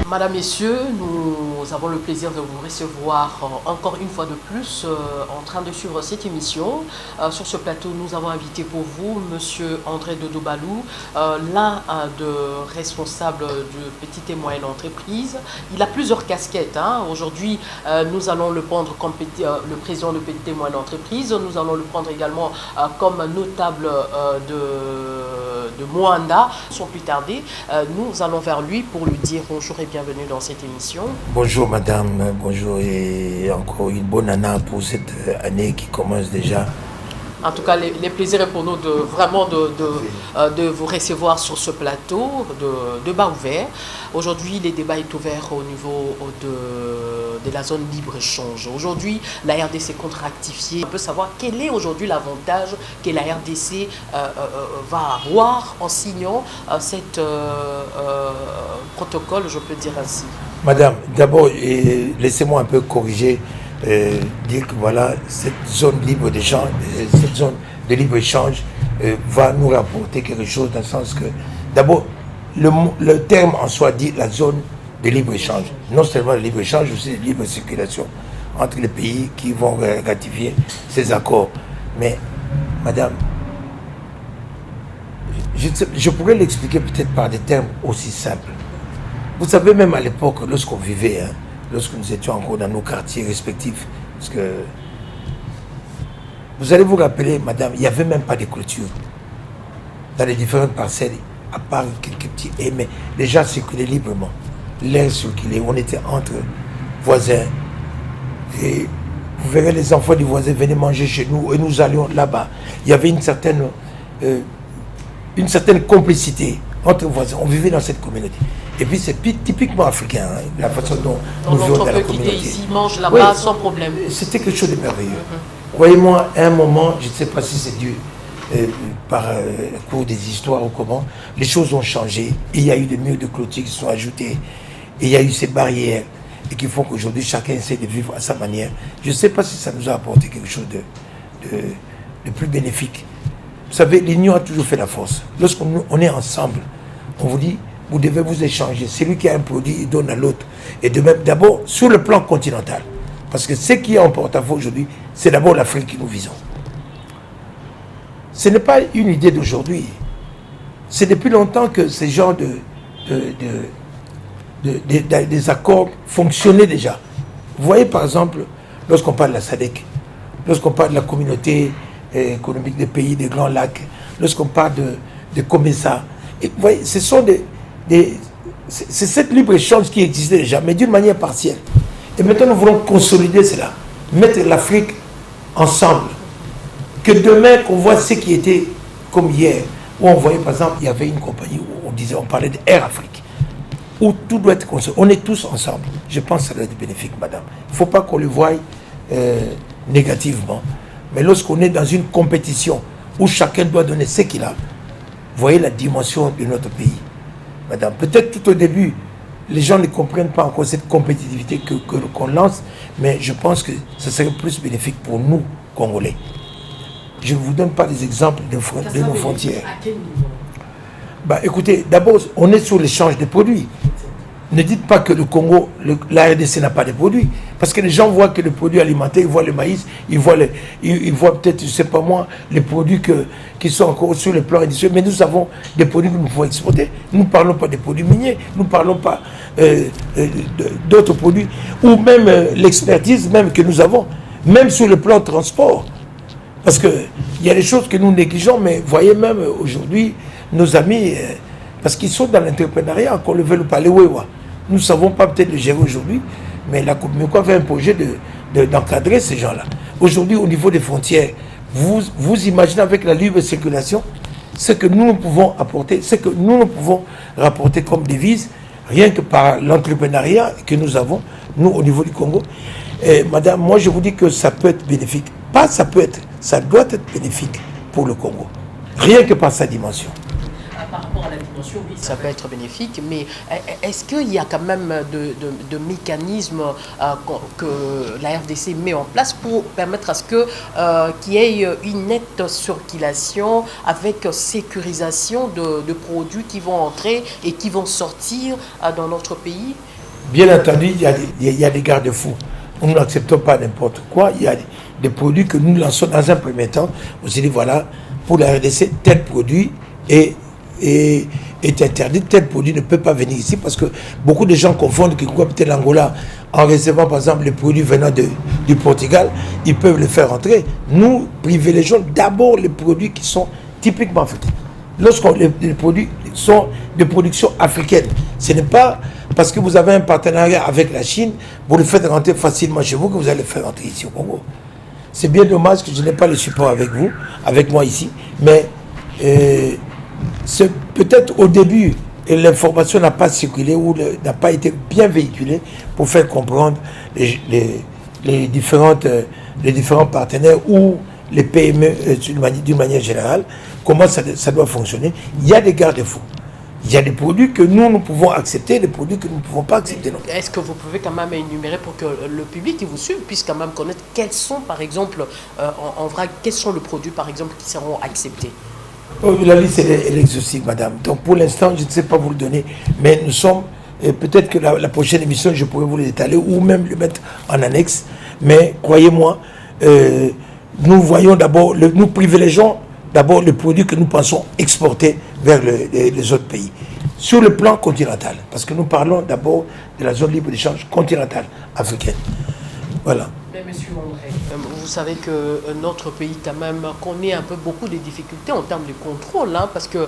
Madame, Messieurs, nous avons le plaisir de vous recevoir encore une fois de plus en train de suivre cette émission. Sur ce plateau, nous avons invité pour vous Monsieur André Dodo Balou, l'un de responsables de petites et moyennes entreprises. Il a plusieurs casquettes. Aujourd'hui, nous allons le prendre comme le président de petites et moyennes entreprises. Nous allons le prendre également comme notable de Moanda. Sans plus tarder, nous allons vers lui pour lui dire bonjour et bienvenue dans cette émission. Bonjour madame, bonjour et encore une bonne année pour cette année qui commence déjà. En tout cas, les plaisirs est pour nous de vous recevoir sur ce plateau de bas ouvert. Aujourd'hui, les débats est ouvert au niveau de la zone libre-échange. Aujourd'hui, la RDC compte rectifier. On peut savoir quel est aujourd'hui l'avantage que la RDC va avoir en signant cet protocole, je peux dire ainsi. Madame, d'abord, laissez-moi un peu corriger. Dire que voilà, cette zone libre d'échange, cette zone de libre-échange va nous rapporter quelque chose dans le sens que, d'abord, le terme en soi dit la zone de libre-échange. Non seulement le libre-échange, aussi la libre circulation entre les pays qui vont ratifier ces accords. Mais, madame, je pourrais l'expliquer peut-être par des termes aussi simples. Vous savez, même à l'époque, lorsqu'on vivait, lorsque nous étions encore dans nos quartiers respectifs, parce que vous allez vous rappeler, madame, il n'y avait même pas de clôture dans les différentes parcelles, à part quelques petits haies, mais les gens circulaient librement. L'air circulait, on était entre voisins. Et vous verrez les enfants du voisin venaient manger chez nous et nous allions là-bas. Il y avait une certaine complicité entre voisins. On vivait dans cette communauté. Et puis c'est typiquement africain, la façon dont nous vivons dans la communauté. Ici, mange là-bas sans problème. C'était quelque chose de merveilleux. Croyez-moi, à un moment, je ne sais pas si c'est dû par le cours des histoires ou comment, les choses ont changé. Et il y a eu des murs de clôture qui sont ajoutés. Et il y a eu ces barrières et qui font qu'aujourd'hui, chacun essaie de vivre à sa manière. Je ne sais pas si ça nous a apporté quelque chose de plus bénéfique. Vous savez, l'union a toujours fait la force. Lorsqu'on est ensemble, on vous dit, vous devez vous échanger. Celui qui a un produit, il donne à l'autre. Et de même, d'abord, sur le plan continental. Parce que ce qui est en porte-à-faux aujourd'hui, c'est d'abord l'Afrique que nous visons. Ce n'est pas une idée d'aujourd'hui. C'est depuis longtemps que ces genres des accords fonctionnaient déjà. Vous voyez, par exemple, lorsqu'on parle de la SADC, lorsqu'on parle de la communauté économique des pays des Grands Lacs, lorsqu'on parle de COMESA, et vous voyez, ce sont c'est cette libre-échange qui existait déjà, mais d'une manière partielle. Et maintenant, nous voulons consolider cela, mettre l'Afrique ensemble. Que demain, qu'on voit ce qui était comme hier, où on voyait, par exemple, il y avait une compagnie où on parlait de Air Afrique, où tout doit être consolidé. On est tous ensemble. Je pense que ça doit être bénéfique, madame. Il ne faut pas qu'on le voie négativement. Mais lorsqu'on est dans une compétition où chacun doit donner ce qu'il a, voyez la dimension de notre pays. Madame, peut-être tout au début, les gens ne comprennent pas encore cette compétitivité qu'on lance, mais je pense que ce serait plus bénéfique pour nous, Congolais. Je ne vous donne pas des exemples de nos frontières. À quel niveau? Écoutez, d'abord, on est sur l'échange des produits. Ne dites pas que le Congo, la RDC n'a pas de produits. Parce que les gens voient que le produit alimentaire, ils voient le maïs, ils voient peut-être, je ne sais pas moi, les produits qui sont encore sur le plan industriel. Mais nous avons des produits que nous pouvons exporter. Nous ne parlons pas des produits miniers, nous ne parlons pas d'autres produits. Ou même l'expertise même que nous avons, même sur le plan transport. Parce qu'il y a des choses que nous négligeons, mais voyez même aujourd'hui, nos amis, parce qu'ils sont dans l'entrepreneuriat, qu'on le veuille ou pas, les Wewa. Nous ne savons pas peut-être le gérer aujourd'hui, mais la Communauté avait un projet d'encadrer ces gens-là. Aujourd'hui, au niveau des frontières, vous imaginez avec la libre circulation, ce que nous pouvons apporter, ce que nous pouvons rapporter comme devise, rien que par l'entrepreneuriat que nous avons, nous, au niveau du Congo. Et, madame, moi, je vous dis que ça peut être bénéfique. Pas ça peut être, ça doit être bénéfique pour le Congo. Rien que par sa dimension. Par rapport à la dimension, oui, ça peut être bénéfique, mais est-ce qu'il y a quand même de mécanismes que la RDC met en place pour permettre à ce qu'il y ait une nette circulation avec sécurisation de produits qui vont entrer et qui vont sortir dans notre pays? Bien entendu, il y a des garde-fous. Nous n'acceptons pas n'importe quoi. Il y a des produits que nous lançons dans un premier temps. On s'est dit, voilà, pour la RDC, tel produit est interdit, tel produit ne peut pas venir ici parce que beaucoup de gens confondent que peut-être l'Angola, en recevant par exemple les produits venant du Portugal, ils peuvent les faire entrer. Nous privilégions d'abord les produits qui sont typiquement africains. Lorsqu'on les produits sont de production africaine, ce n'est pas parce que vous avez un partenariat avec la Chine, vous le faites rentrer facilement chez vous que vous allez le faire rentrer ici au Congo. C'est bien dommage que je n'ai pas le support avec vous, avec moi ici, mais c'est peut-être au début l'information n'a pas circulé ou n'a pas été bien véhiculée pour faire comprendre les différents partenaires ou les PME d'une manière générale comment ça doit fonctionner. Il y a des garde-fous. Il y a des produits que nous pouvons accepter, des produits que nous ne pouvons pas accepter. Est-ce que vous pouvez quand même énumérer pour que le public qui vous suit puisse quand même connaître quels sont, par exemple, en vrac, quels sont les produits, par exemple, qui seront acceptés? Oh, la liste est exhaustive, madame. Donc pour l'instant, je ne sais pas vous le donner, mais nous sommes, peut-être que la prochaine émission, je pourrais vous l'étaler ou même le mettre en annexe. Mais croyez-moi, nous voyons d'abord, nous privilégions d'abord les produits que nous pensons exporter vers les autres pays. Sur le plan continental, parce que nous parlons d'abord de la zone libre d'échange continentale africaine. Voilà. Mais monsieur André, vous savez que notre pays quand même connaît un peu beaucoup de difficultés en termes de contrôle, hein, parce que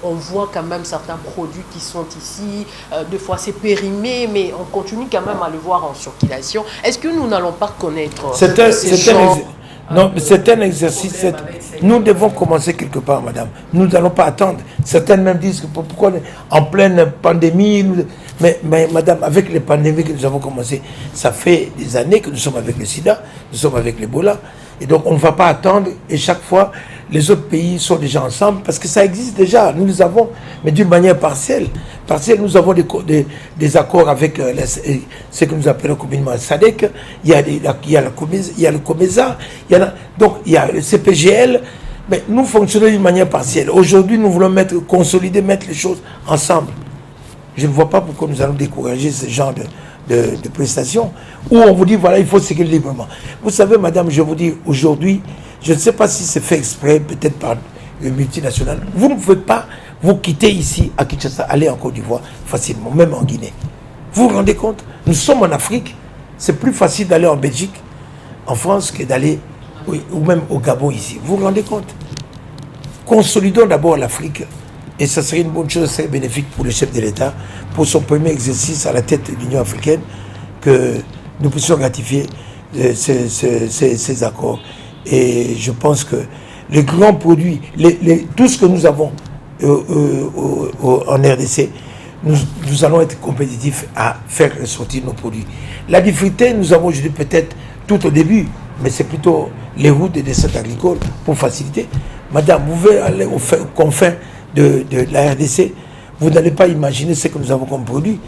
on voit quand même certains produits qui sont ici, des fois c'est périmé, mais on continue quand même à le voir en circulation. Est-ce que nous n'allons pas connaître Non, c'est un exercice. Nous devons commencer quelque part, madame. Nous n'allons pas attendre. Certaines même disent que pourquoi en pleine pandémie. Mais madame, avec les pandémies que nous avons commencé, ça fait des années que nous sommes avec le sida, nous sommes avec l'Ebola. Et donc on ne va pas attendre. Et chaque fois, les autres pays sont déjà ensemble parce que ça existe déjà. Nous les avons, mais d'une manière partielle. Nous avons des accords avec ce que nous appelons communément SADC. Il y a le COMESA. Donc il y a le CPGL. Mais nous fonctionnons d'une manière partielle. Aujourd'hui, nous voulons consolider, mettre les choses ensemble. Je ne vois pas pourquoi nous allons décourager ce genre de prestations où on vous dit, voilà, il faut circuler librement. Vous savez, madame, je vous dis, aujourd'hui, je ne sais pas si c'est fait exprès, peut-être par le multinational. Vous ne pouvez pas vous quitter ici, à Kinshasa, aller en Côte d'Ivoire facilement, même en Guinée. Vous vous rendez compte? Nous sommes en Afrique. C'est plus facile d'aller en Belgique, en France, que d'aller, ou même au Gabon ici. Vous vous rendez compte? Consolidons d'abord l'Afrique. Et ça serait une bonne chose, c'est bénéfique pour le chef de l'État, pour son premier exercice à la tête de l'Union africaine, que nous puissions ratifier ces accords. Et je pense que les grands produits, tout ce que nous avons en RDC, nous allons être compétitifs à faire ressortir nos produits. La difficulté, nous avons aujourd'hui peut-être tout au début, mais c'est plutôt les routes et des descentes agricoles pour faciliter. Madame, vous pouvez aller aux confins de la RDC, vous n'allez pas imaginer ce que nous avons comme produit.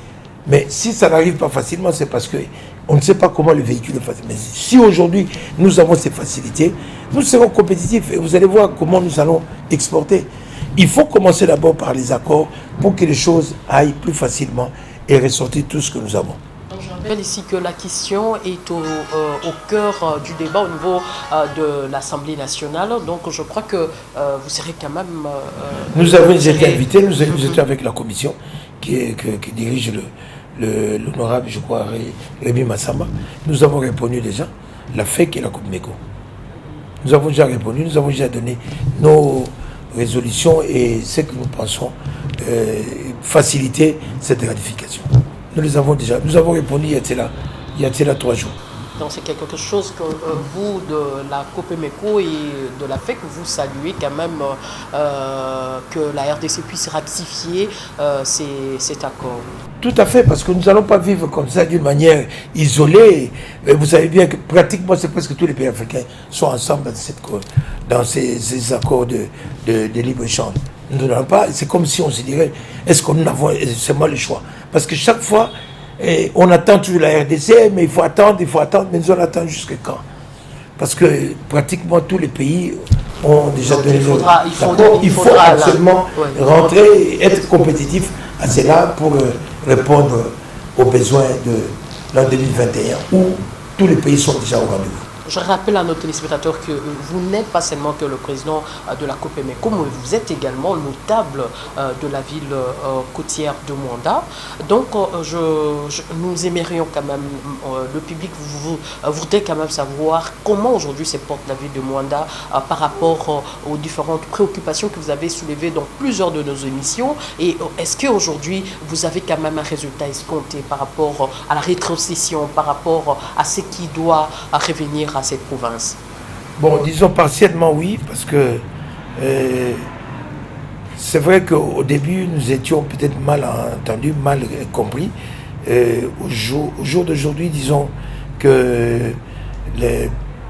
Mais si ça n'arrive pas facilement, c'est parce qu'on ne sait pas comment le véhicule est facile. Mais si aujourd'hui nous avons ces facilités, nous serons compétitifs et vous allez voir comment nous allons exporter. Il faut commencer d'abord par les accords pour que les choses aillent plus facilement et ressortir tout ce que nous avons. Je rappelle ici que la question est au cœur du débat au niveau de l'Assemblée nationale. Donc je crois que vous serez quand même... nous avons été invités, nous étions avec la commission qui dirige l'honorable, je crois, Rémi Massamba. Nous avons répondu déjà, la FEC et la COPMECO. Nous avons déjà répondu, nous avons déjà donné nos résolutions et ce que nous pensons faciliter cette ratification. Nous les avons déjà. Nous avons répondu il y a 3 jours. Donc c'est quelque chose que vous, de la COPMECO et de la FEC, vous saluez quand même que la RDC puisse ratifier cet accord. Tout à fait, parce que nous n'allons pas vivre comme ça d'une manière isolée. Vous savez bien que pratiquement c'est presque tous les pays africains sont ensemble dans ces accords de libre-échange. Nous n'allons pas, c'est comme si on se dirait, est-ce qu'on avons seulement le choix? Parce que chaque fois, on attend toujours la RDC, mais il faut attendre, mais nous on attend jusqu'à quand? Parce que pratiquement tous les pays ont déjà donné le accord. Il faut absolument rentrer et être compétitif à cela pour répondre aux besoins de l'an 2021 où tous les pays sont déjà au rendez-vous. Je rappelle à nos téléspectateurs que vous n'êtes pas seulement que le président de la COPEMECO, mais vous êtes également notable de la ville côtière de Mwanda. Donc, nous aimerions quand même, le public voudrait quand même savoir comment aujourd'hui se porte la ville de Mwanda par rapport aux différentes préoccupations que vous avez soulevées dans plusieurs de nos émissions. Et est-ce qu'aujourd'hui, vous avez quand même un résultat escompté par rapport à la rétrocession, par rapport à ce qui doit revenir à cette province? Bon, disons partiellement oui, parce que c'est vrai qu'au début, nous étions peut-être mal entendus, mal compris. Au jour d'aujourd'hui, disons que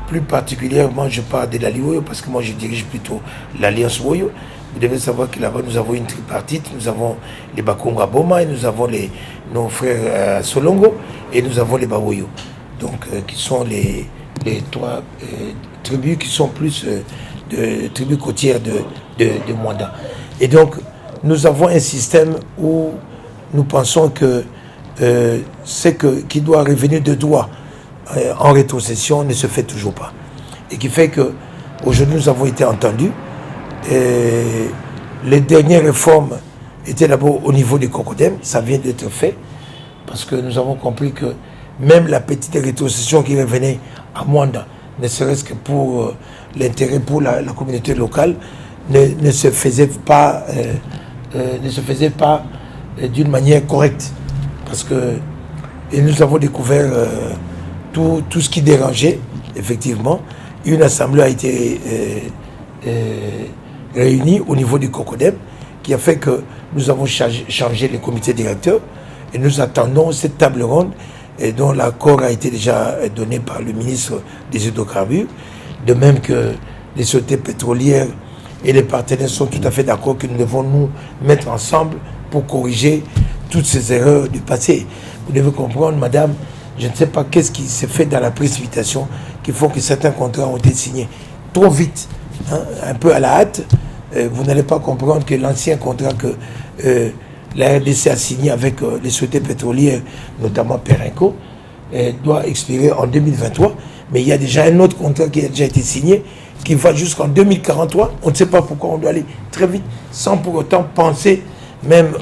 plus particulièrement, je parle de l'Ali-Woyo, parce que moi je dirige plutôt l'Alliance Woyo. Vous devez savoir que là-bas, nous avons une tripartite, nous avons les Bakonga Boma, et nous avons nos frères Solongo, et nous avons les Bawoyo. Donc, qui sont les trois tribus qui sont plus de tribus côtières de Mwanda. Et donc, nous avons un système où nous pensons que ce qui doit revenir de droit en rétrocession ne se fait toujours pas. Et qui fait qu'aujourd'hui, nous avons été entendus. Les dernières réformes étaient d'abord au niveau du Cocodem, ça vient d'être fait, parce que nous avons compris que même la petite rétrocession qui revenait à Mwanda, ne serait-ce que pour l'intérêt pour la communauté locale, ne se faisait pas d'une manière correcte. Parce que nous avons découvert tout ce qui dérangeait, effectivement. Une assemblée a été réunie au niveau du Cocodem, qui a fait que nous avons changé les comités directeurs, et nous attendons cette table ronde et dont l'accord a été déjà donné par le ministre des Hydrocarbures, de même que les sociétés pétrolières et les partenaires sont tout à fait d'accord que nous devons nous mettre ensemble pour corriger toutes ces erreurs du passé. Vous devez comprendre, madame, je ne sais pas qu'est-ce qui s'est fait dans la précipitation qui font que certains contrats ont été signés trop vite, hein, un peu à la hâte. Vous n'allez pas comprendre que l'ancien contrat que la RDC a signé avec les sociétés pétrolières, notamment Perenco, doit expirer en 2023. Mais il y a déjà un autre contrat qui a déjà été signé, qui va jusqu'en 2043. On ne sait pas pourquoi on doit aller très vite, sans pour autant penser même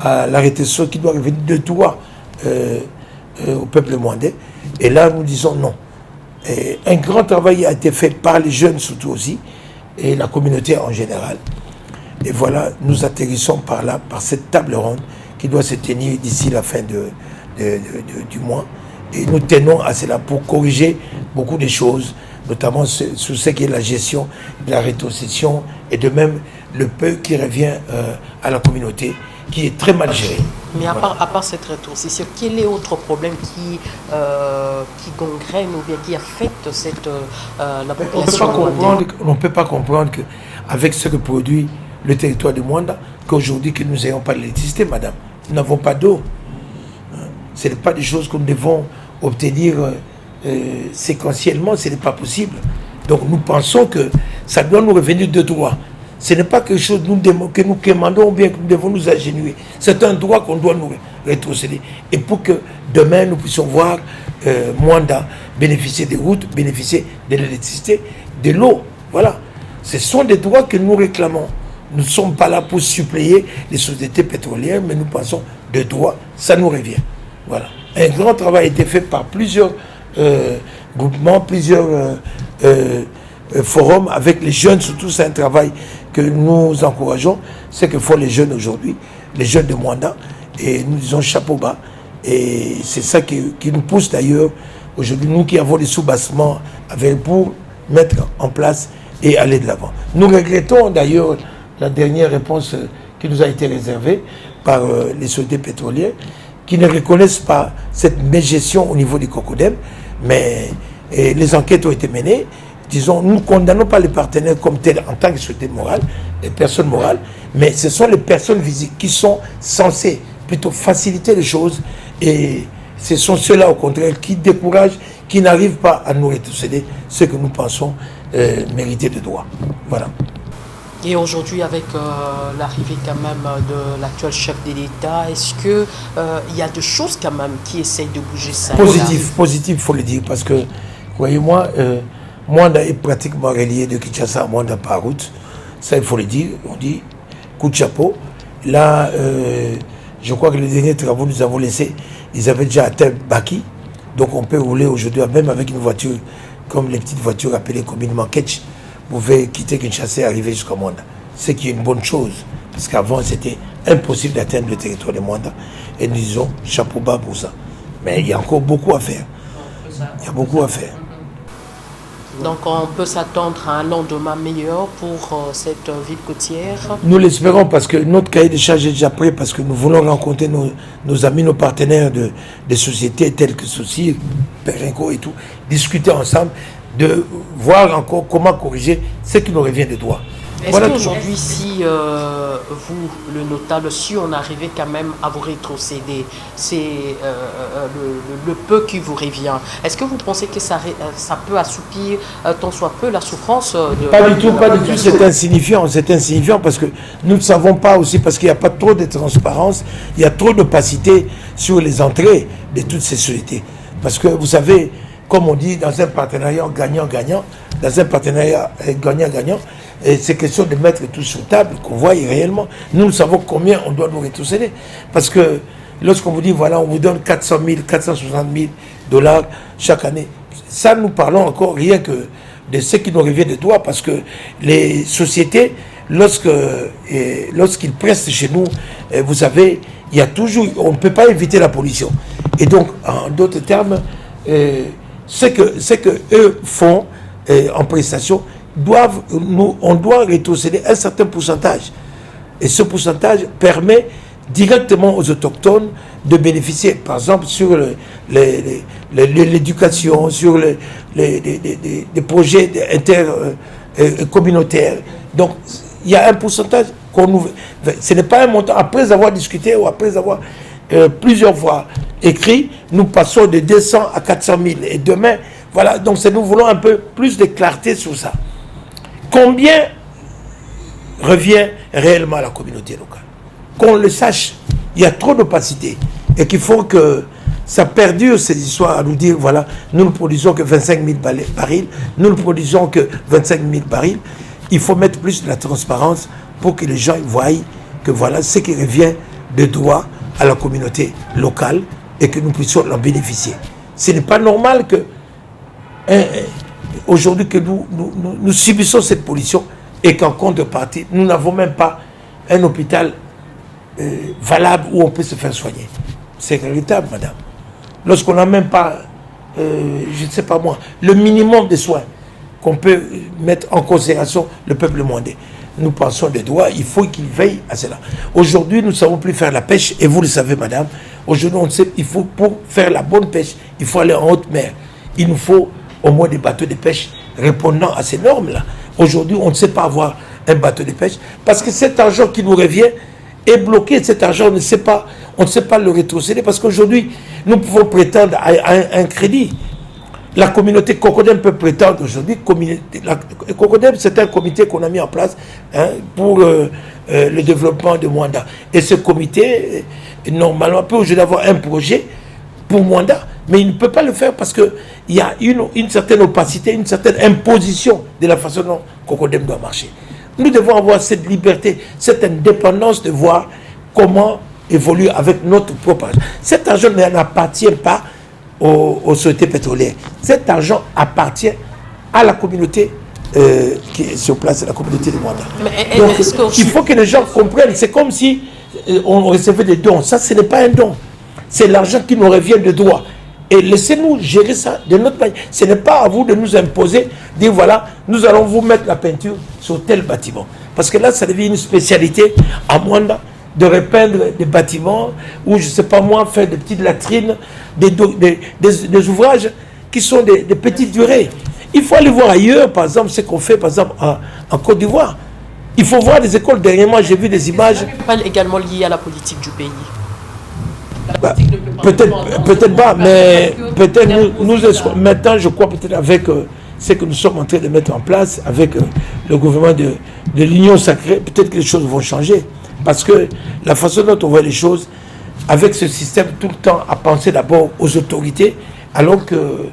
à l'arrêté social qui doit revenir de droit au peuple mwandais. Et là, nous disons non. Et un grand travail a été fait par les jeunes surtout aussi, et la communauté en général. Et voilà, nous atterrissons par là, par cette table ronde qui doit se tenir d'ici la fin du mois. Et nous tenons à cela pour corriger beaucoup de choses, notamment sur ce qui est la gestion de la rétrocession et de même le peu qui revient à la communauté, qui est très mal géré. Mais à part cette rétrocession, quel est autre problème qui gangrène ou bien qui affecte la population? On ne peut pas comprendre qu'avec ce que produit le territoire de Mwanda, qu'aujourd'hui que nous n'ayons pas d'électricité, madame. Nous n'avons pas d'eau. Ce n'est pas des choses que nous devons obtenir séquentiellement, ce n'est pas possible. Donc nous pensons que ça doit nous revenir de droit. Ce n'est pas quelque chose que nous demandons ou bien que nous devons nous agénuer. C'est un droit qu'on doit nous rétrocéder. Et pour que demain nous puissions voir Mwanda bénéficier des routes, bénéficier de l'électricité, de l'eau. Voilà. Ce sont des droits que nous réclamons. Nous ne sommes pas là pour suppléer les sociétés pétrolières, mais nous pensons de droit, ça nous revient. Voilà. Un grand travail a été fait par plusieurs groupements, plusieurs forums avec les jeunes, surtout c'est un travail que nous encourageons, c'est que font les jeunes aujourd'hui, les jeunes de Mwanda, et nous disons chapeau bas, et c'est ça qui nous pousse d'ailleurs aujourd'hui, nous qui avons les sous-bassements pour mettre en place et aller de l'avant. Nous regrettons d'ailleurs la dernière réponse qui nous a été réservée par les sociétés pétrolières, qui ne reconnaissent pas cette mégestion au niveau du Cocodem, mais les enquêtes ont été menées. Disons, nous ne condamnons pas les partenaires comme tels en tant que société morale, les personnes morales, mais ce sont les personnes physiques qui sont censées plutôt faciliter les choses, et ce sont ceux-là au contraire qui découragent, qui n'arrivent pas à nous rétrocéder ce que nous pensons mériter de droit. Voilà. Et aujourd'hui, avec l'arrivée quand même de l'actuel chef de l'État, est-ce qu'il y a des choses quand même qui essayent de bouger ça? Positif, il faut le dire, parce que, voyez-moi, Mwanda est pratiquement relié de Kinshasa à Mwanda par route. Ça, il faut le dire. On dit coup de chapeau. Là, je crois que les derniers travaux nous avons laissés, ils avaient déjà atteint Baki. Donc on peut rouler aujourd'hui, même avec une voiture, comme les petites voitures appelées communément Ketch. Vous pouvez quitter Kinshasa et arriver jusqu'à Mwanda. Ce qui est une bonne chose. Parce qu'avant, c'était impossible d'atteindre le territoire de Mwanda. Et nous disons chapeau bas pour ça. Mais il y a encore beaucoup à faire. Il y a beaucoup à faire. Donc on peut s'attendre à un lendemain meilleur pour cette ville côtière. Nous l'espérons parce que notre cahier de charges est déjà prêt, parce que nous voulons rencontrer nos amis, nos partenaires des sociétés telles que Souci, Perenco et tout, discuter ensemble, de voir encore comment corriger ce qui nous revient de droit. Est-ce voilà qu'aujourd'hui, si vous, le notable, si on arrivait quand même à vous rétrocéder, c'est le peu qui vous revient, est-ce que vous pensez que ça peut assoupir tant soit peu la souffrance de... Pas du tout, c'est insignifiant parce que nous ne savons pas aussi, parce qu'il n'y a pas trop de transparence, il y a trop d'opacité sur les entrées de toutes ces sociétés. Parce que vous savez, comme on dit, dans un partenariat gagnant-gagnant, dans un partenariat gagnant-gagnant, c'est question de mettre tout sur table, qu'on voit réellement. Nous savons combien on doit nous rétrocéder. Parce que lorsqu'on vous dit, voilà, on vous donne 400 000, 460 000 dollars chaque année, ça nous parlons encore rien que de ce qui nous revient de droit. Parce que les sociétés, lorsqu'ils prestent chez nous, vous savez, il y a toujours, on ne peut pas éviter la pollution. Et donc, en d'autres termes, ce que eux font en prestation, on doit rétrocéder un certain pourcentage. Et ce pourcentage permet directement aux autochtones de bénéficier, par exemple, sur l'éducation, sur les projets intercommunautaires. Donc, il y a un pourcentage qu'on nous... Ce n'est pas un montant. Après avoir discuté ou après avoir plusieurs fois écrit, nous passons de 200 à 400 000. Et demain, voilà, donc nous voulons un peu plus de clarté sur ça. Combien revient réellement à la communauté locale? Qu'on le sache, il y a trop d'opacité et qu'il faut que ça perdure ces histoires à nous dire, voilà, nous ne produisons que 25 000 barils, nous ne produisons que 25 000 barils. Il faut mettre plus de la transparence pour que les gens voient que voilà ce qui revient de droit à la communauté locale et que nous puissions en bénéficier. Ce n'est pas normal que aujourd'hui que nous subissons cette pollution et qu'en contrepartie, nous n'avons même pas un hôpital valable où on peut se faire soigner. C'est regrettable, madame. Lorsqu'on n'a même pas, je ne sais pas moi, le minimum de soins qu'on peut mettre en considération le peuple mandé. Nous pensons des droits, il faut qu'il veille à cela. Aujourd'hui, nous ne savons plus faire la pêche, et vous le savez, madame. Aujourd'hui, on sait qu'il faut, pour faire la bonne pêche, il faut aller en haute mer. Il nous faut au moins des bateaux de pêche répondant à ces normes-là. Aujourd'hui, on ne sait pas avoir un bateau de pêche parce que cet argent qui nous revient est bloqué. Cet argent, on ne sait pas le rétrocéder parce qu'aujourd'hui, nous pouvons prétendre à un crédit. La communauté Cocodem peut prétendre aujourd'hui. Cocodem, c'est un comité qu'on a mis en place pour le développement de Mwanda. Et ce comité, normalement, peut aujourd'hui avoir un projet pour Mwanda, mais il ne peut pas le faire parce qu'il y a une certaine opacité, une certaine imposition de la façon dont Cocodem doit marcher. Nous devons avoir cette liberté, cette indépendance de voir comment évoluer avec notre propre argent. Cet argent n'appartient pas aux sociétés pétrolières. Cet argent appartient à la communauté qui est sur place, la communauté de Mwanda. Donc, il faut que les gens comprennent. C'est comme si on recevait des dons. Ça, ce n'est pas un don. C'est l'argent qui nous revient de droit. Et laissez-nous gérer ça de notre manière. Ce n'est pas à vous de nous imposer, dire voilà, nous allons vous mettre la peinture sur tel bâtiment. Parce que là, ça devient une spécialité à Mwanda de repeindre des bâtiments ou, je ne sais pas moi, faire des petites latrines, des ouvrages qui sont des petites durées. Il faut aller voir ailleurs, par exemple, ce qu'on fait, par exemple, en Côte d'Ivoire. Il faut voir des écoles. Dernièrement, j'ai vu des images. Pas également lié à la politique du pays. Peut-être pas, mais peut-être nous maintenant, je crois peut-être avec c'est que nous sommes en train de mettre en place avec le gouvernement de l'Union sacrée. Peut-être que les choses vont changer. Parce que la façon dont on voit les choses, avec ce système tout le temps à penser d'abord aux autorités, alors que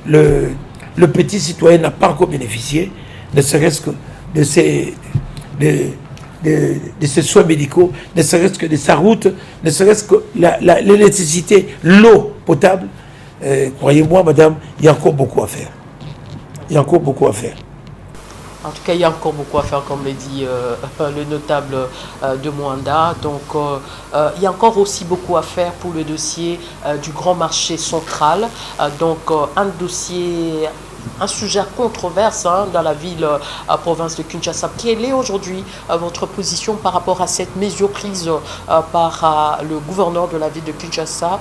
le petit citoyen n'a pas encore bénéficié, ne serait-ce que de ses soins médicaux, ne serait-ce que de sa route, ne serait-ce que l'électricité, l'eau potable. Croyez-moi, madame, il y a encore beaucoup à faire. Il y a encore beaucoup à faire. En tout cas, il y a encore beaucoup à faire, comme le dit le notable de Mwanda. Donc, il y a encore aussi beaucoup à faire pour le dossier du grand marché central. Donc, un dossier, un sujet controverse dans la ville, province de Kinshasa. Quelle est aujourd'hui votre position par rapport à cette mesure prise par le gouverneur de la ville de Kinshasa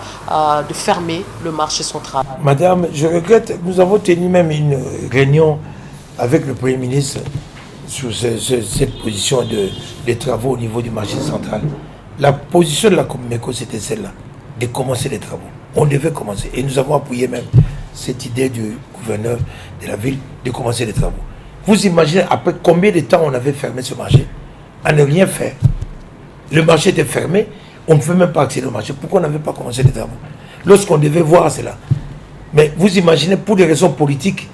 de fermer le marché central? Madame, je regrette, nous avons tenu même une réunion avec le Premier ministre sur cette position des travaux au niveau du marché central. La position de la Comimeco, c'était celle-là, de commencer les travaux. On devait commencer. Et nous avons appuyé même cette idée du gouverneur de la ville de commencer les travaux. Vous imaginez après combien de temps on avait fermé ce marché à ne rien faire. Le marché était fermé, on ne pouvait même pas accéder au marché. Pourquoi on n'avait pas commencé les travaux? Lorsqu'on devait voir cela. Mais vous imaginez, pour des raisons politiques,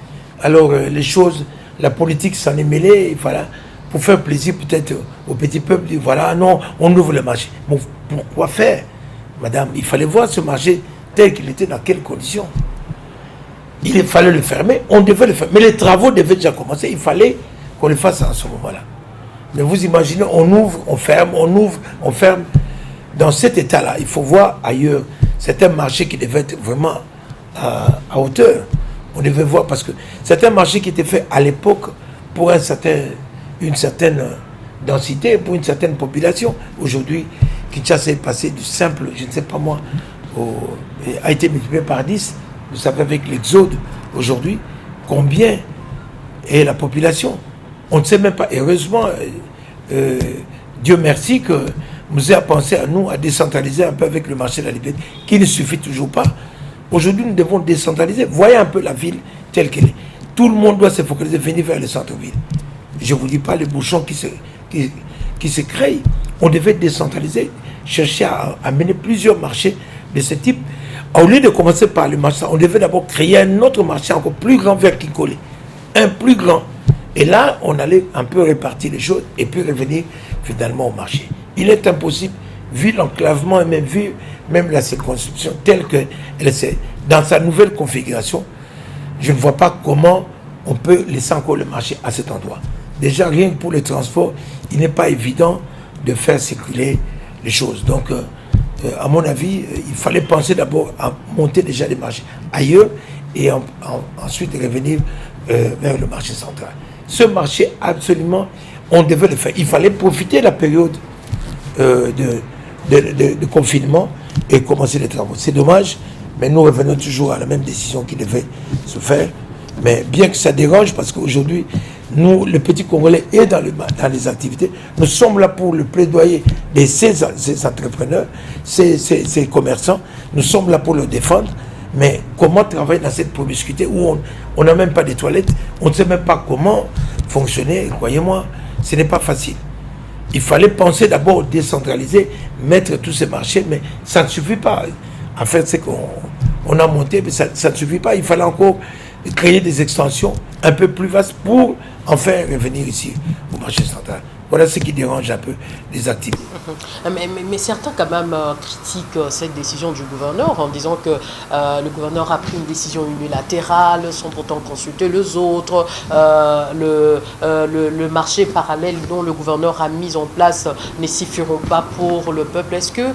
alors les choses, la politique s'en est mêlée, voilà, pour faire plaisir peut-être au petit peuple, voilà, non, on ouvre le marché. Bon, pourquoi faire, madame? Il fallait voir ce marché tel qu'il était, dans quelles conditions. Il fallait le fermer, on devait le fermer. Mais les travaux devaient déjà commencer, il fallait qu'on le fasse à ce moment-là. Mais vous imaginez, on ouvre, on ferme, on ouvre, on ferme. Dans cet état-là, il faut voir ailleurs. C'est un marché qui devait être vraiment à hauteur. On devait voir, parce que c'est un marché qui était fait à l'époque pour une certaine densité, pour une certaine population. Aujourd'hui, Kinshasa est passé du simple, je ne sais pas moi, a été multiplié par 10. Vous savez, avec l'exode aujourd'hui, combien est la population? On ne sait même pas. Heureusement, Dieu merci que nous a pensé à nous, à décentraliser un peu avec le marché de la liberté, qui ne suffit toujours pas. Aujourd'hui, nous devons décentraliser. Voyez un peu la ville telle qu'elle est. Tout le monde doit se focaliser, venir vers le centre-ville. Je ne vous dis pas les bouchons qui se créent. On devait décentraliser, chercher à mener plusieurs marchés de ce type. Au lieu de commencer par le marché, on devait d'abord créer un autre marché encore plus grand vers Kinkole. Un plus grand. Et là, on allait un peu répartir les choses et puis revenir finalement au marché. Il est impossible, vu l'enclavement et même la circonscription telle qu'elle est, dans sa nouvelle configuration, je ne vois pas comment on peut laisser encore le marché à cet endroit. Déjà, rien que pour les transports, il n'est pas évident de faire circuler les choses. Donc, à mon avis, il fallait penser d'abord à monter déjà les marchés ailleurs et ensuite revenir vers le marché central. Ce marché, absolument, on devait le faire. Il fallait profiter de la période de confinement et commencer les travaux. C'est dommage, mais nous revenons toujours à la même décision qui devait se faire. Mais bien que ça dérange, parce qu'aujourd'hui, nous, le petit Congolais, est dans les activités. Nous sommes là pour le plaidoyer de ces entrepreneurs, ces commerçants. Nous sommes là pour le défendre. Mais comment travailler dans cette promiscuité où on n'a même pas de toilettes, on ne sait même pas comment fonctionner, croyez-moi, ce n'est pas facile. Il fallait penser d'abord décentraliser, mettre tous ces marchés, mais ça ne suffit pas. En fait, c'est qu'on a monté, mais ça ne suffit pas. Il fallait encore créer des extensions un peu plus vastes pour enfin revenir ici au marché central. Voilà ce qui dérange un peu les activités. Mais certains quand même critiquent cette décision du gouverneur en disant que le gouverneur a pris une décision unilatérale sans pourtant consulter les autres. Le marché parallèle dont le gouverneur a mis en place ne suffiront pas pour le peuple. Est-ce que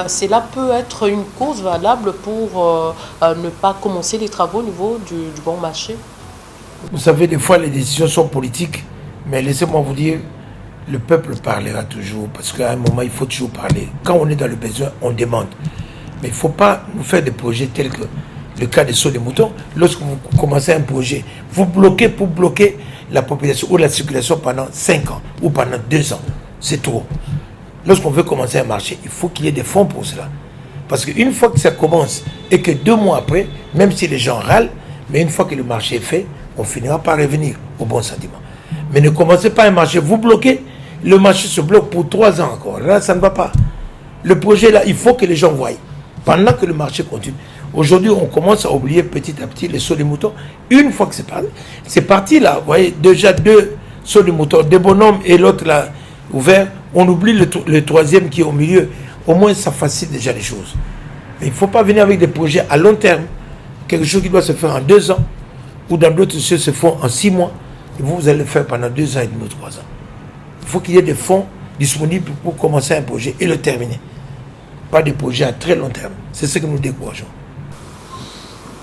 cela peut être une cause valable pour ne pas commencer les travaux au niveau du bon marché? Vous savez, des fois les décisions sont politiques, mais laissez-moi vous dire, le peuple parlera toujours, parce qu'à un moment, il faut toujours parler. Quand on est dans le besoin, on demande. Mais il ne faut pas nous faire des projets tels que le cas des sauts des moutons. Lorsque vous commencez un projet, vous bloquez pour bloquer la population ou la circulation pendant 5 ans ou pendant 2 ans. C'est trop. Lorsqu'on veut commencer un marché, il faut qu'il y ait des fonds pour cela. Parce qu'une fois que ça commence et que 2 mois après, même si les gens râlent, mais une fois que le marché est fait, on finira par revenir au bon sentiment. Mais ne commencez pas un marché, vous bloquez, le marché se bloque pour 3 ans encore. Là, ça ne va pas. Le projet, là, il faut que les gens voient. Pendant que le marché continue. Aujourd'hui, on commence à oublier petit à petit les sauts des moutons. Une fois que c'est parti là, vous voyez, déjà 2 sauts des moutons, des bonhommes et l'autre là, ouvert. On oublie le troisième qui est au milieu. Au moins, ça facilite déjà les choses. Mais il ne faut pas venir avec des projets à long terme. Quelque chose qui doit se faire en 2 ans, ou dans d'autres choses se font en 6 mois. Et vous allez le faire pendant 2 ans et demi ou 3 ans. Il faut qu'il y ait des fonds disponibles pour commencer un projet et le terminer. Pas des projets à très long terme. C'est ce que nous décourageons.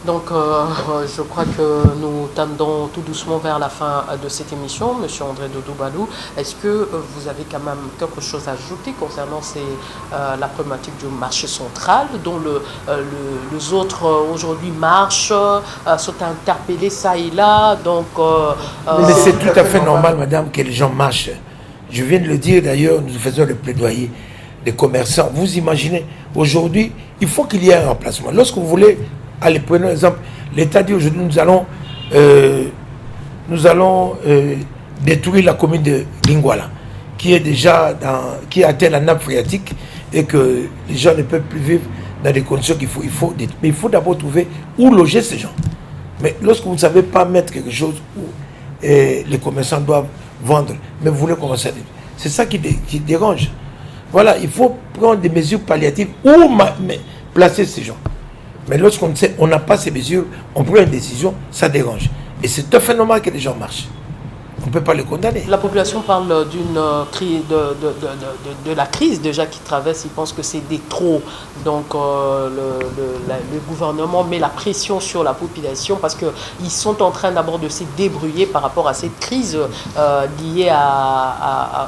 Donc, je crois que nous tendons tout doucement vers la fin de cette émission. Monsieur André Dodo Balou, est-ce que vous avez quand même quelque chose à ajouter concernant la problématique du marché central, dont les autres aujourd'hui marchent, sont interpellés ça et là. Donc, mais c'est tout à fait normal, madame, que les gens marchent. Je viens de le dire d'ailleurs, nous faisons le plaidoyer des commerçants. Vous imaginez, aujourd'hui, il faut qu'il y ait un remplacement. Lorsque vous voulez... Allez, prenons exemple. L'État dit aujourd'hui nous allons détruire la commune de Lingwala, qui est déjà qui a atteint la nappe phréatique et que les gens ne peuvent plus vivre dans des conditions qu'il faut. Mais il faut d'abord trouver où loger ces gens. Mais lorsque vous ne savez pas mettre quelque chose où les commerçants doivent vendre, mais vous voulez commencer à vivre, c'est ça qui dérange. Voilà, il faut prendre des mesures palliatives où placer ces gens. Mais lorsqu'on sait, on n'a pas ces mesures, on prend une décision, ça dérange. Et c'est un phénomène que les gens marchent. On ne peut pas les condamner. La population parle d'une crise, de la crise déjà qui traverse. Ils pensent que c'est des trop. Donc le gouvernement met la pression sur la population parce qu'ils sont en train d'abord de se débrouiller par rapport à cette crise liée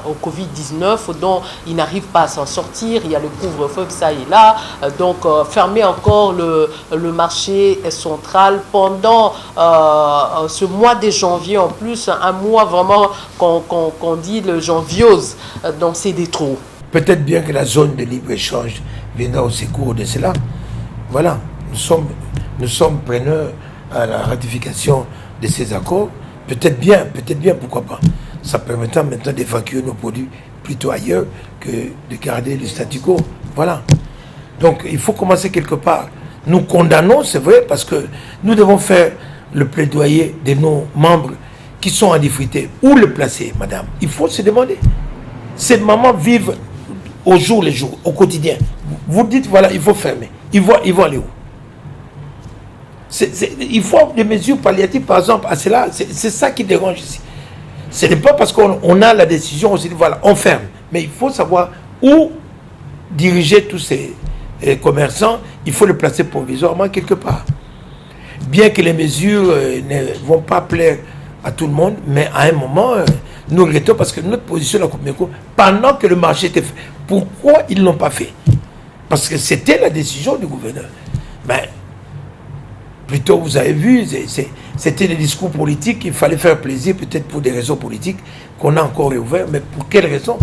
au Covid-19 dont ils n'arrivent pas à s'en sortir. Il y a le couvre-feu ça et là. Donc fermer encore le marché central pendant ce mois de janvier en plus, un mois vraiment qu'on dit le janviose, donc c'est des trous. Peut-être bien que la zone de libre-échange viendra au secours de cela. Voilà, nous sommes preneurs à la ratification de ces accords. Peut-être bien, pourquoi pas. Ça permettra maintenant d'évacuer nos produits plutôt ailleurs que de garder le statu quo. Voilà. Donc il faut commencer quelque part. Nous condamnons, c'est vrai, parce que nous devons faire le plaidoyer de nos membres qui sont en difficulté. Où le placer, madame? Il faut se demander. Ces mamans vivent au jour le jour, au quotidien. Vous dites, voilà, il faut fermer. Ils vont aller où? Il faut des mesures palliatives, par exemple, à cela. C'est ça qui dérange ici. Ce n'est pas parce qu'on a la décision, on se dit, voilà, on ferme. Mais il faut savoir où diriger tous ces commerçants. Il faut les placer provisoirement quelque part. Bien que les mesures ne vont pas plaire à tout le monde, mais à un moment, nous regrettons parce que notre position, la Comico, pendant que le marché était fait, pourquoi ils ne l'ont pas fait? Parce que c'était la décision du gouverneur. Mais plutôt, vous avez vu, c'était des discours politiques, il fallait faire plaisir, peut-être pour des raisons politiques, qu'on a encore réouvert, mais pour quelles raisons?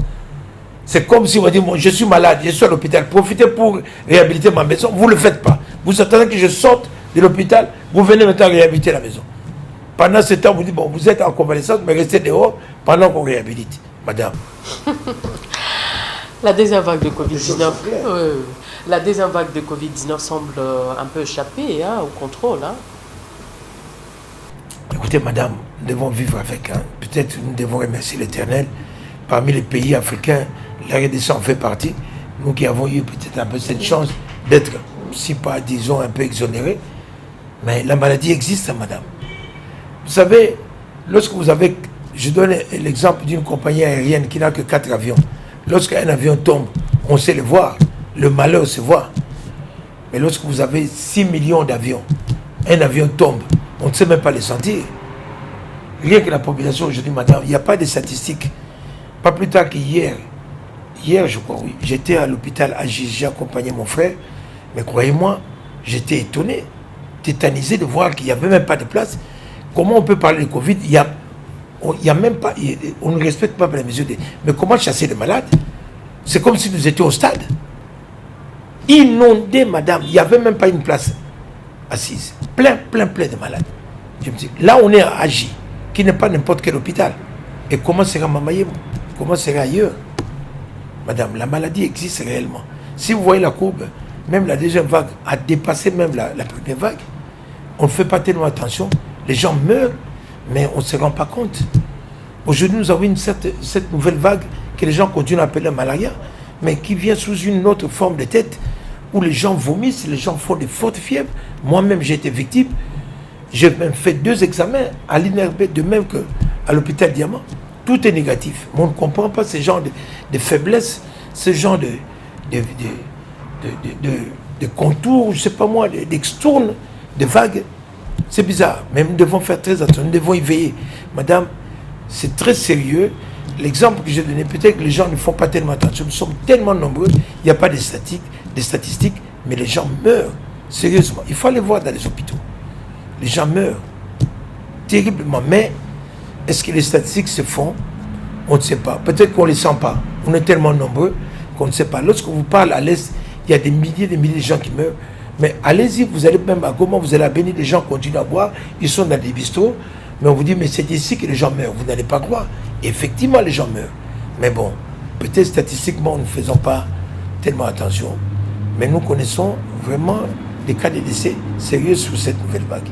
C'est comme si on dit, bon, je suis malade, je suis à l'hôpital, profitez pour réhabiliter ma maison, vous ne le faites pas. Vous attendez que je sorte de l'hôpital, vous venez maintenant réhabiliter la maison. Pendant ce temps, vous dites, bon, vous êtes en convalescence, mais restez dehors pendant qu'on réhabilite. Madame. La deuxième vague de Covid-19, la deuxième vague de Covid-19 semble un peu échapper au contrôle. Hein. Écoutez, madame, nous devons vivre avec. Hein. Peut-être nous devons remercier l'Éternel. Parmi les pays africains, la RDC en fait partie. Nous qui avons eu peut-être un peu cette chance d'être, si pas, disons, un peu exonérés. Mais la maladie existe, hein, madame. Vous savez, lorsque vous avez... Je donne l'exemple d'une compagnie aérienne qui n'a que 4 avions. Lorsqu'un avion tombe, on sait le voir. Le malheur se voit. Mais lorsque vous avez 6 millions d'avions, un avion tombe, on ne sait même pas le sentir. Rien que la population aujourd'hui, madame, il n'y a pas de statistiques. Pas plus tard qu'hier. Hier, je crois, oui. J'étais à l'hôpital à Gigi, j'ai accompagné mon frère. Mais croyez-moi, j'étais étonné, tétanisé de voir qu'il n'y avait même pas de place. Comment on peut parler de Covid? Il y a même pas, on ne respecte pas les mesures. Mais comment chasser les malades? C'est comme si nous étions au stade. Inondé, madame. Il n'y avait même pas une place assise. Plein de malades. Je me dis, là on est à Agi, qui n'est pas n'importe quel hôpital. Et comment sera Mamayebo? Comment sera ailleurs? Madame, la maladie existe réellement. Si vous voyez la courbe, même la deuxième vague a dépassé même la première vague. On ne fait pas tellement attention. Les gens meurent, mais on ne se rend pas compte. Aujourd'hui, nous avons cette nouvelle vague que les gens continuent à appeler la malaria, mais qui vient sous une autre forme de tête, où les gens vomissent, les gens font des fortes fièvres. Moi-même, j'ai été victime. J'ai même fait 2 examens à l'INRB, de même qu'à l'hôpital Diamant. Tout est négatif. On ne comprend pas ce genre de faiblesse, ce genre de contours, je ne sais pas moi, d'extournes, de vagues. C'est bizarre, mais nous devons faire très attention, nous devons y veiller. Madame, c'est très sérieux. L'exemple que j'ai donné, peut-être que les gens ne font pas tellement attention. Nous sommes tellement nombreux, il n'y a pas de statistiques, mais les gens meurent. Sérieusement, il faut aller voir dans les hôpitaux. Les gens meurent terriblement. Mais est-ce que les statistiques se font? On ne sait pas. Peut-être qu'on ne les sent pas. On est tellement nombreux qu'on ne sait pas. Lorsque vous parlez à l'Est, il y a des milliers de gens qui meurent. Mais allez-y, vous allez même à Goma, vous allez à Béni, les gens continuent à boire, ils sont dans des bistrots. Mais on vous dit, mais c'est ici que les gens meurent. Vous n'allez pas croire. Et effectivement, les gens meurent. Mais bon, peut-être statistiquement, nous ne faisons pas tellement attention. Mais nous connaissons vraiment des cas de décès sérieux sous cette nouvelle vague.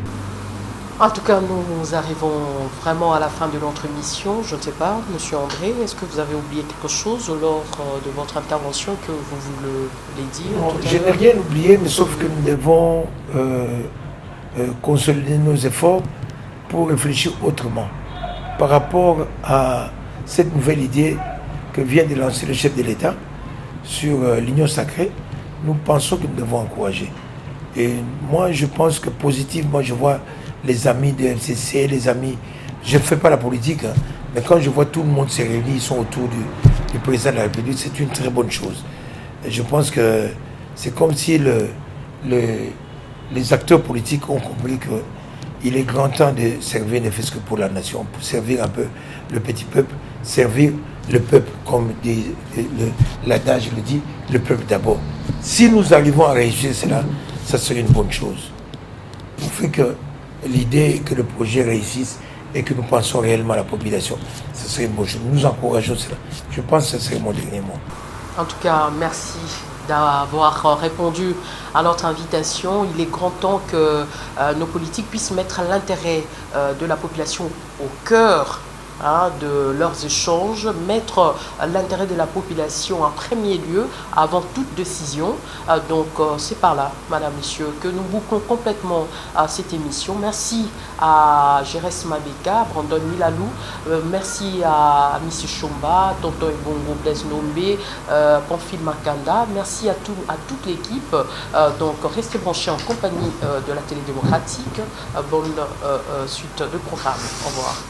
En tout cas, nous arrivons vraiment à la fin de notre émission. Je ne sais pas, Monsieur André, est-ce que vous avez oublié quelque chose lors de votre intervention que vous voulez dire? Non, je n'ai rien oublié, mais sauf que nous devons consolider nos efforts pour réfléchir autrement par rapport à cette nouvelle idée que vient de lancer le chef de l'État sur l'union sacrée. Nous pensons que nous devons encourager. Et moi, je pense que positivement, je vois les amis de MCC, les amis, je ne fais pas la politique, hein, mais quand je vois tout le monde se réunir, ils sont autour du président de la République, c'est une très bonne chose. Et je pense que c'est comme si les acteurs politiques ont compris qu'il est grand temps de servir, ne fût-ce que pour la nation, pour servir un peu le petit peuple, servir le peuple, comme l'adage le dit, le peuple d'abord. Si nous arrivons à réussir cela, ça serait une bonne chose. Pour faire que l'idée que le projet réussisse et que nous pensons réellement à la population, ce serait une bonne chose. Nous encourageons cela. Je pense que ce serait mon dernier mot. En tout cas, merci d'avoir répondu à notre invitation. Il est grand temps que nos politiques puissent mettre l'intérêt de la population au cœur de leurs échanges, mettre l'intérêt de la population en premier lieu avant toute décision. Donc c'est par là, Madame, Monsieur, que nous bouclons complètement cette émission. Merci à Jérès Mabeka, Brandon Milalou, merci à Monsieur Chomba, Tonton Ebongo Blaise Nombe, Pamphile Makanda, merci à toute l'équipe. Donc restez branchés en compagnie de la télé démocratique. Bonne suite de programme. Au revoir.